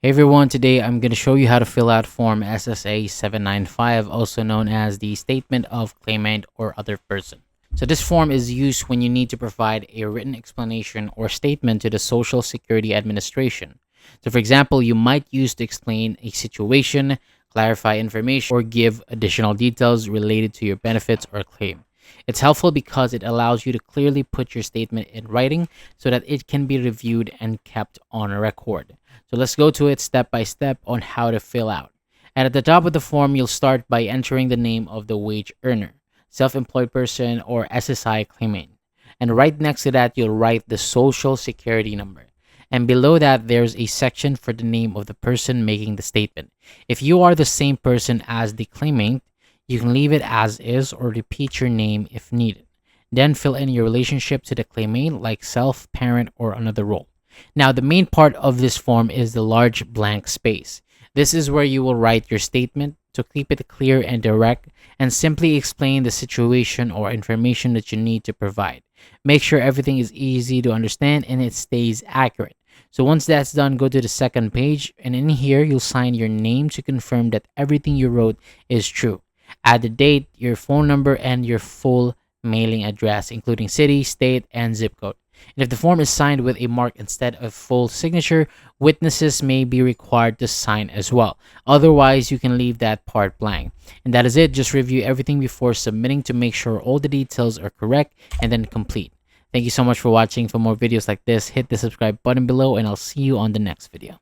Hey everyone, today I'm going to show you how to fill out Form SSA-795, also known as the Statement of Claimant or Other Person. So this form is used when you need to provide a written explanation or statement to the Social Security Administration. So for example, you might use to explain a situation, clarify information, or give additional details related to your benefits or claim. It's helpful because it allows you to clearly put your statement in writing so that it can be reviewed and kept on a record. So let's go to it step by step on how to fill out. And at the top of the form, you'll start by entering the name of the wage earner, self-employed person, or SSI claimant. And right next to that, you'll write the social security number. And below that, there's a section for the name of the person making the statement. If you are the same person as the claimant, you can leave it as is or repeat your name if needed. Then fill in your relationship to the claimant like self, parent, or another role. Now, the main part of this form is the large blank space. This is where you will write your statement to keep it clear and direct and simply explain the situation or information that you need to provide. Make sure everything is easy to understand and it stays accurate. So once that's done, go to the second page, and in here you'll sign your name to confirm that everything you wrote is true. Add the date, your phone number, and your full mailing address, including city, state, and zip code. And if the form is signed with a mark instead of full signature, witnesses may be required to sign as well. Otherwise, you can leave that part blank. And that is it. Just review everything before submitting to make sure all the details are correct and then complete. Thank you so much for watching. For more videos like this, hit the subscribe button below and I'll see you on the next video.